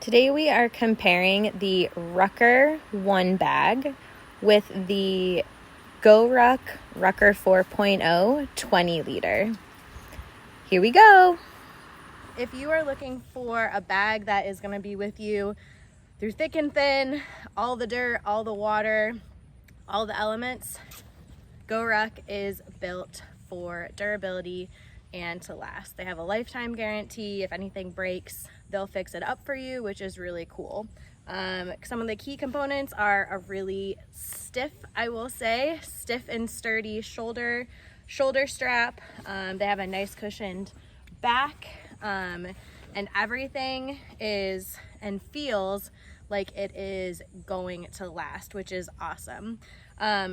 Today we are comparing the RUKR One bag with the GORUCK Rucker 4.0 20 liter. Here we go. If you are looking for a bag that is going to be with you through thick and thin, all the dirt, all the water, all the elements, GORUCK is built for durability and to last. They have a lifetime guarantee. If anything breaks, they'll fix it up for you, which is really cool. Some of the key components are a really stiff, I will say, stiff and sturdy shoulder strap. They have a nice cushioned back, and everything is and feels like it is going to last, which is awesome.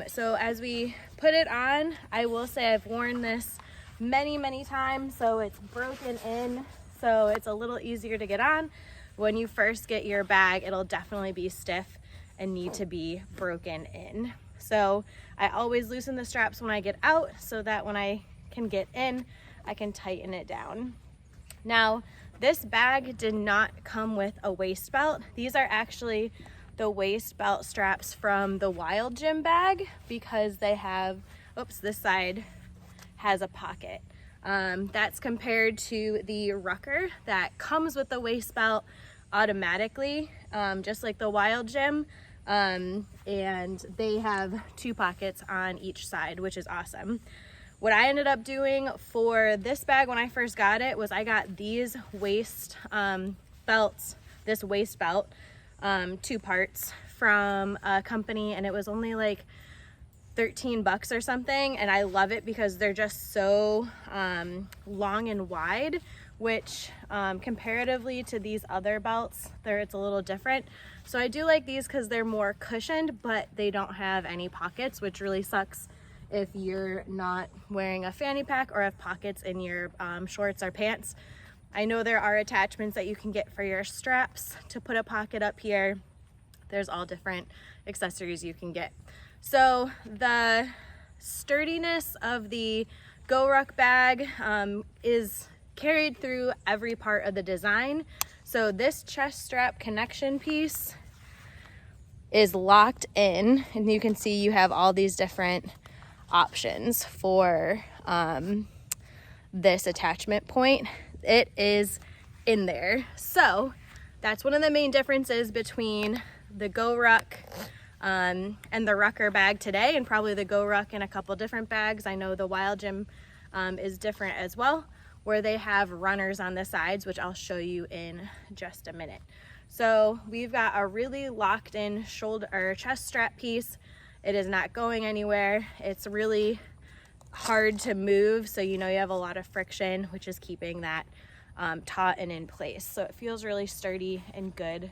So as we put it on, I will say I've worn this many times, so it's broken in, so it's a little easier to get on. When you first get your bag, it'll definitely be stiff and need to be broken in. So I always loosen the straps when I get out so that when I can get in, I can tighten it down. Now, this bag did not come with a waist belt. These are actually the waist belt straps from the Wild Gym bag because they have, this side has a pocket. That's compared to the Rucker that comes with the waist belt automatically, just like the Wild Gym, and they have 2 pockets on each side, which is awesome. What I ended up doing for this bag when I first got it was I got these waist belts, this waist belt, 2 parts from a company, and it was only like $13 or something, and I love it because they're just so long and wide, which comparatively to these other belts, it's a little different. So I do like these because they're more cushioned, but they don't have any pockets, which really sucks if you're not wearing a fanny pack or have pockets in your shorts or pants. I know there are attachments that you can get for your straps to put a pocket up here. There's all different accessories you can get. So the sturdiness of the GORUCK bag is carried through every part of the design. So this chest strap connection piece is locked in, and you can see you have all these different options for this attachment point. It is in there. So that's one of the main differences between the GORUCK and the Rucker bag today, and probably the GORUCK in a couple different bags. I know the Wild Gym is different as well, where they have runners on the sides, which I'll show you in just a minute. So we've got a really locked in shoulder or chest strap piece. It is not going anywhere. It's really hard to move, so you have a lot of friction, which is keeping that taut and in place. So it feels really sturdy and good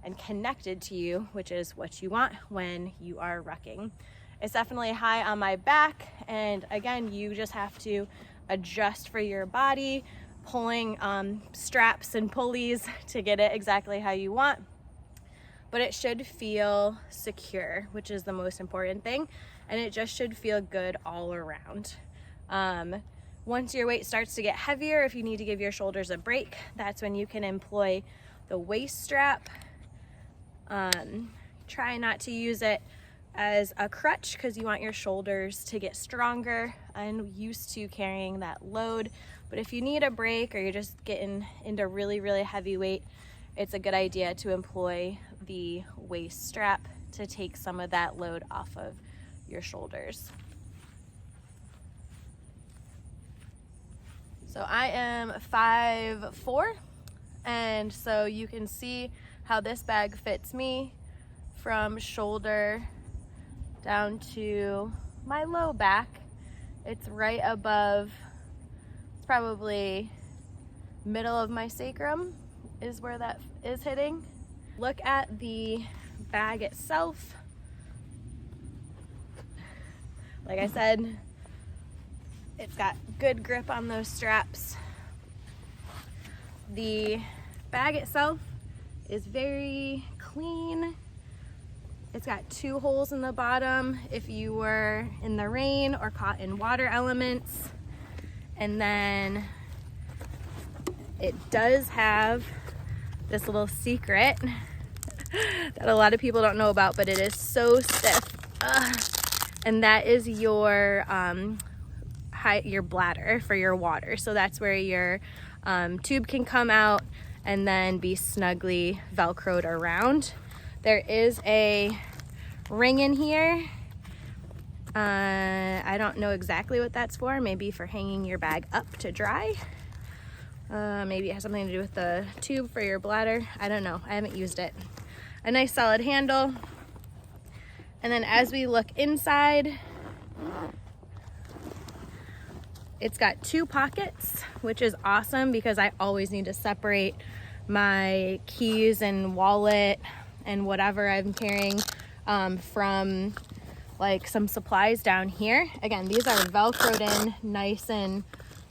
and connected to you, which is what you want when you are rucking. It's definitely high on my back, and again, you just have to adjust for your body, pulling straps and pulleys to get it exactly how you want. But it should feel secure, which is the most important thing, and it just should feel good all around. Once your weight starts to get heavier, if you need to give your shoulders a break, that's when you can employ the waist strap. Try not to use it as a crutch because you want your shoulders to get stronger and used to carrying that load. But if you need a break or you're just getting into really heavy weight, it's a good idea to employ the waist strap to take some of that load off of your shoulders. So I am 5'4", and so you can see how this bag fits me from shoulder down to my low back. It's right above, it's probably middle of my sacrum is where that is hitting. Look at the bag itself. Like I said, it's got good grip on those straps. The bag itself is very clean. It's got 2 holes in the bottom if you were in the rain or caught in water elements. And then it does have this little secret that a lot of people don't know about, but it is so stiff. And that is your bladder for your water. So that's where your tube can come out and then be snugly velcroed around. There is a ring in here. I don't know exactly what that's for. Maybe for hanging your bag up to dry. Maybe it has something to do with the tube for your bladder. I don't know. I haven't used it. A nice solid handle. And then as we look inside, it's got 2 pockets, which is awesome because I always need to separate my keys and wallet and whatever I'm carrying from like some supplies down here. Again, these are velcroed in nice and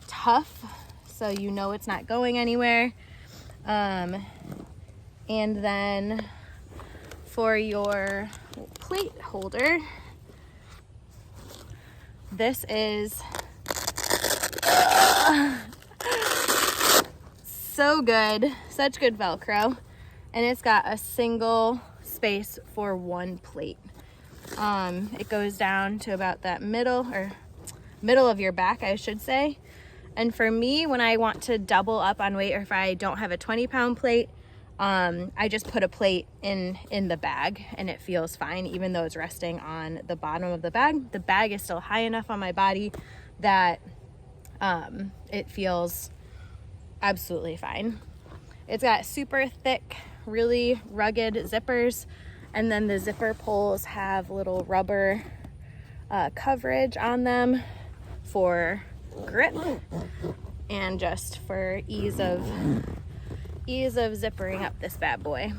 tough, so you know it's not going anywhere. And then for your plate holder, this is so good, such good Velcro, and it's got a single space for 1 plate. It goes down to about that middle of your back, I should say. And for me, when I want to double up on weight, or if I don't have a 20-pound plate, I just put a plate in the bag and it feels fine, even though it's resting on the bottom of the bag. The bag is still high enough on my body that it feels absolutely fine. It's got super thick, really rugged zippers, and then the zipper pulls have little rubber coverage on them for grip and just for ease of zippering up this bad boy.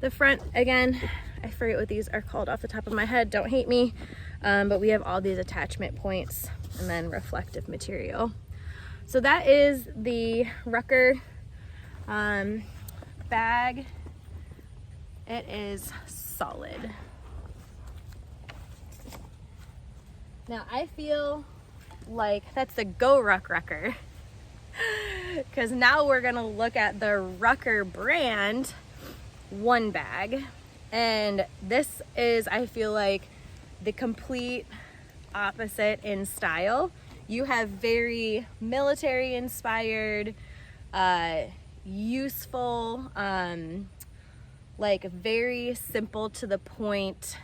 The front, again, I forget what these are called off the top of my head, don't hate me, but we have all these attachment points and then reflective material. So that is the Rucker bag. It is solid. Now I feel like that's the GORUCK Rucker, because now we're gonna look at the Rucker brand one bag, and this is, I feel like, the complete opposite in style. You have very military inspired, useful, like very simple to the point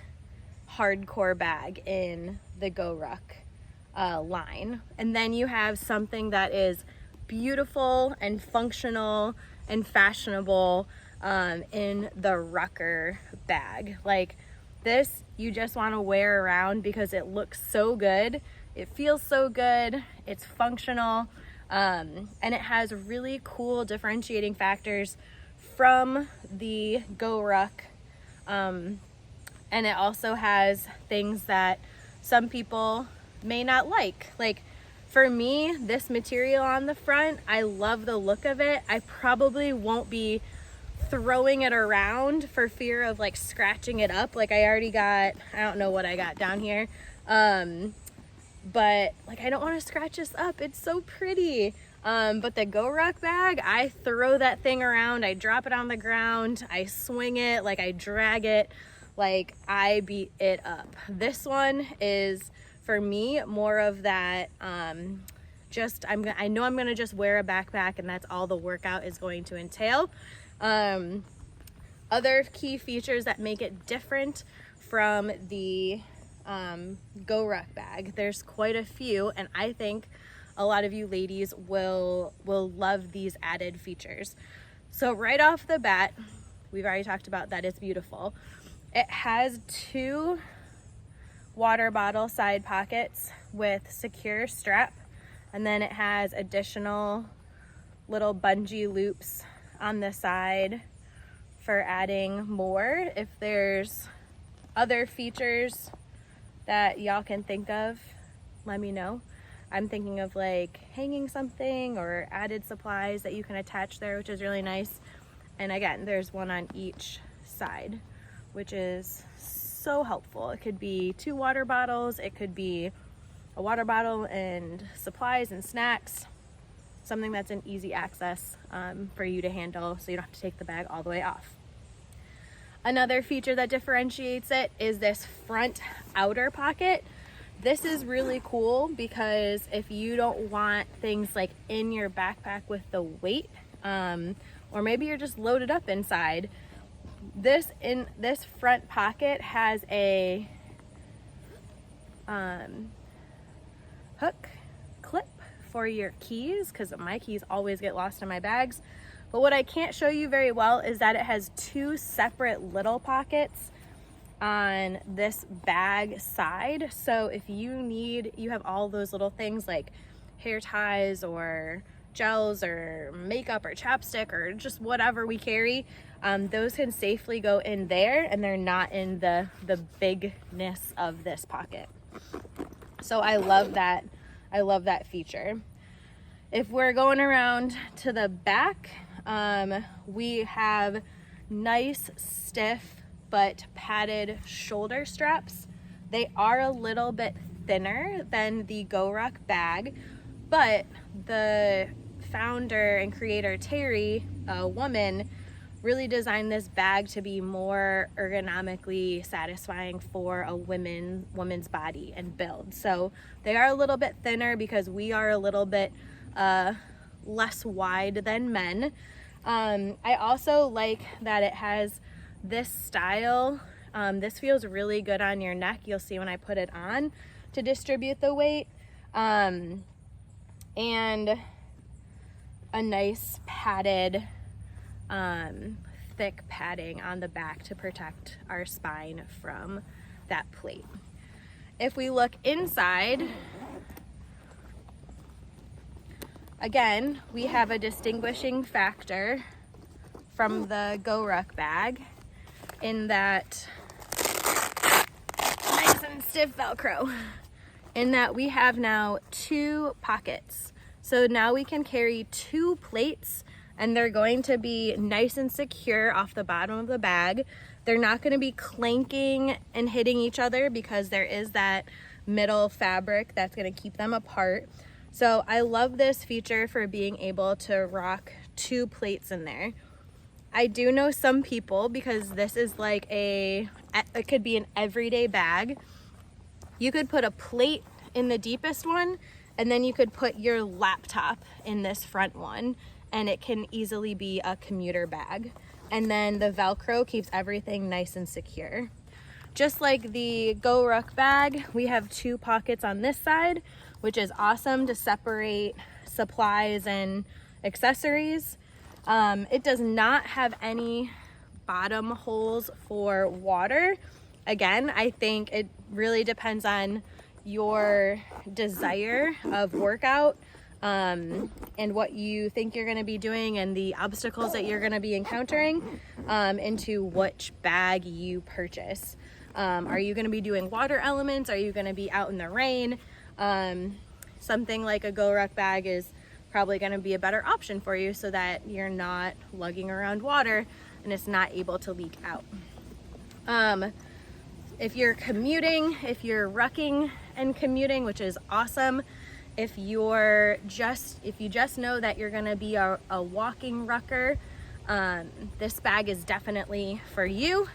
hardcore bag in the GORUCK line. And then you have something that is beautiful and functional and fashionable in the Rucker bag. Like this, you just want to wear around because it looks so good, it feels so good, it's functional, and it has really cool differentiating factors from the GORUCK, and it also has things that some people may not like. Like for me, this material on the front, I love the look of it. I probably won't be throwing it around for fear of like scratching it up. Like I already got, I don't know what I got down here, but like I don't want to scratch this up. It's so pretty. But the GORUCK bag, I throw that thing around, I drop it on the ground, I swing it, like I drag it, like I beat it up. This one is, for me, more of that, I know I'm gonna just wear a backpack and that's all the workout is going to entail. Other key features that make it different from the GORUCK bag, there's quite a few, and I think a lot of you ladies will love these added features. So right off the bat, we've already talked about that it's beautiful. It has 2 water bottle side pockets with secure strap, and then it has additional little bungee loops on the side for adding more. If there's other features that y'all can think of, let me know. I'm thinking of like hanging something or added supplies that you can attach there, which is really nice. And again, there's one on each side, which is so helpful. It could be 2 water bottles, it could be a water bottle and supplies and snacks. something that's an easy access for you to handle, so you don't have to take the bag all the way off. Another feature that differentiates it is this front outer pocket. This is really cool because if you don't want things like in your backpack with the weight, or maybe you're just loaded up inside, this front pocket has a hook clip for your keys, because my keys always get lost in my bags. But what I can't show you very well is that it has two separate little pockets on this bag side. So if you have all those little things like hair ties or gels or makeup or chapstick or just whatever we carry, those can safely go in there, and they're not in the bigness of this pocket. So I love that feature. If we're going around to the back, we have nice, stiff, but padded shoulder straps. They are a little bit thinner than the GORUCK bag, but the founder and creator, Terry, a woman, really designed this bag to be more ergonomically satisfying for a woman's body and build. So they are a little bit thinner because we are a little bit less wide than men. I also like that it has this style. This feels really good on your neck. You'll see when I put it on to distribute the weight. And a nice padded, thick padding on the back to protect our spine from that plate. If we look inside, again, we have a distinguishing factor from the GORUCK bag in that nice and stiff Velcro, in that we have now two pockets. So now we can carry two plates, and they're going to be nice and secure off the bottom of the bag. They're not going to be clanking and hitting each other because there is that middle fabric that's going to keep them apart. So I love this feature for being able to rock two plates in there. I do know some people, because this is like it could be an everyday bag. You could put a plate in the deepest one, and then you could put your laptop in this front one, and it can easily be a commuter bag. And then the Velcro keeps everything nice and secure. Just like the GORUCK bag, we have two pockets on this side, which is awesome to separate supplies and accessories. It does not have any bottom holes for water. Again, I think it really depends on your desire of workout, and what you think you're going to be doing and the obstacles that you're going to be encountering, into which bag you purchase. Are you going to be doing water elements? Are you going to be out in the rain? Something like a GORUCK bag is probably going to be a better option for you, so that you're not lugging around water and it's not able to leak out. If you're commuting, if you're rucking and commuting, which is awesome, if you just know that you're going to be a walking rucker, this bag is definitely for you.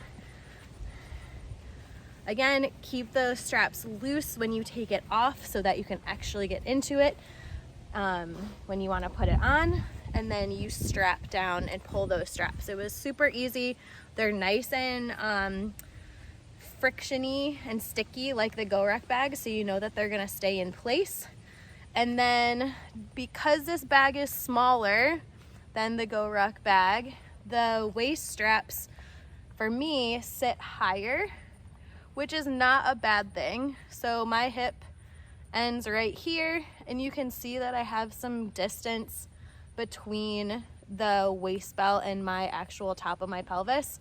Again, keep the straps loose when you take it off so that you can actually get into it when you want to put it on, and then you strap down and pull those straps. It was super easy. They're nice and frictiony and sticky like the GORUCK bag, so you know that they're going to stay in place. And then because this bag is smaller than the GORUCK bag, the waist straps for me sit higher, which is not a bad thing. So my hip ends right here, and you can see that I have some distance between the waist belt and my actual top of my pelvis.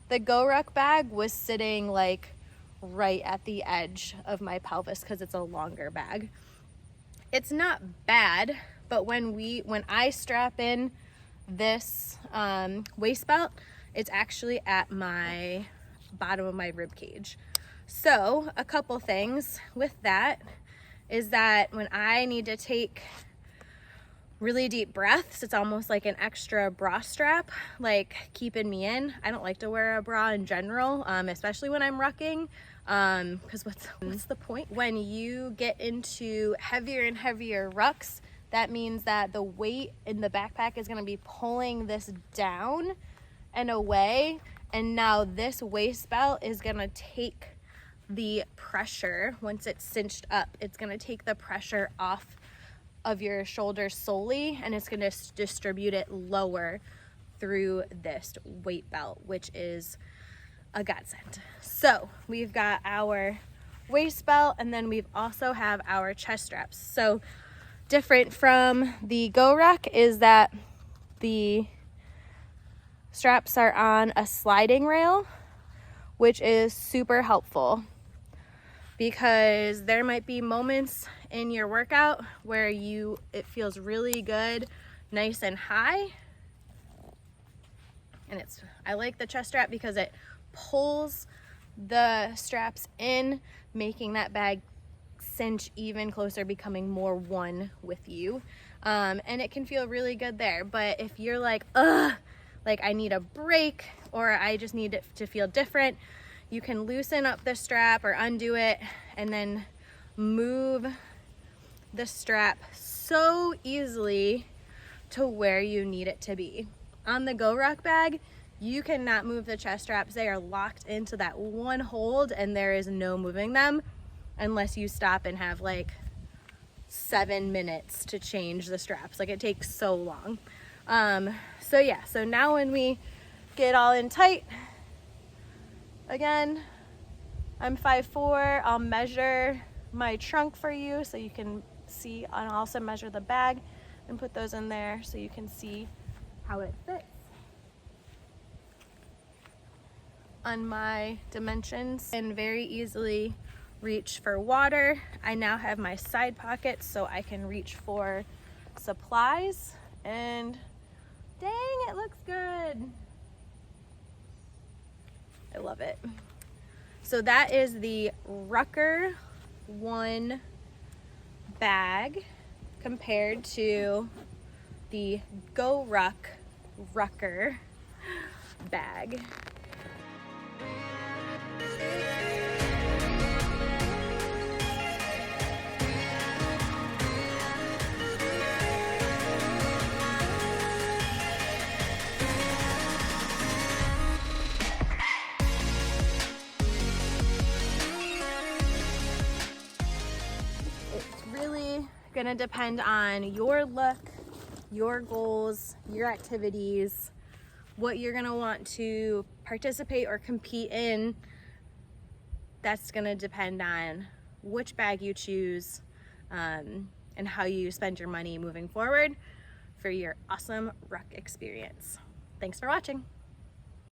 The GORUCK bag was sitting like right at the edge of my pelvis because it's a longer bag. It's not bad, but when I strap in this waist belt, it's actually at my bottom of my rib cage. So a couple things with that is that when I need to take really deep breaths. It's almost like an extra bra strap, like keeping me in. I don't like to wear a bra in general, especially when I'm rucking, because what's the point? When you get into heavier and heavier rucks, that means that the weight in the backpack is going to be pulling this down and away, and now this waist belt is going to take the pressure. Once it's cinched up, it's going to take the pressure off of your shoulders solely, and it's going to distribute it lower through this weight belt, which is a godsend. So we've got our waist belt, and then we've also have our chest straps. So different from the GORUCK is that the straps are on a sliding rail, which is super helpful because there might be moments in your workout where it feels really good, nice and high. And I like the chest strap because it pulls the straps in, making that bag cinch even closer, becoming more one with you. And it can feel really good there. But if you're like, like I need a break, or I just need it to feel different, you can loosen up the strap or undo it and then move the strap so easily to where you need it to be. On the GORUCK bag, you cannot move the chest straps. They are locked into that one hold, and there is no moving them unless you stop and have like 7 minutes to change the straps. Like, it takes so long. So yeah, so now when we get all in tight, again, I'm 5'4". I'll measure my trunk for you so you can see, and I'll also measure the bag and put those in there so you can see how it fits. On my dimensions, and very easily reach for water. I now have my side pockets so I can reach for supplies, and dang, it looks good. I love it. So that is the RUKR One bag compared to the GORUCK Rucker bag. Gonna depend on your look, your goals, your activities, what you're gonna want to participate or compete in. That's gonna depend on which bag you choose, and how you spend your money moving forward for your awesome ruck experience. Thanks for watching.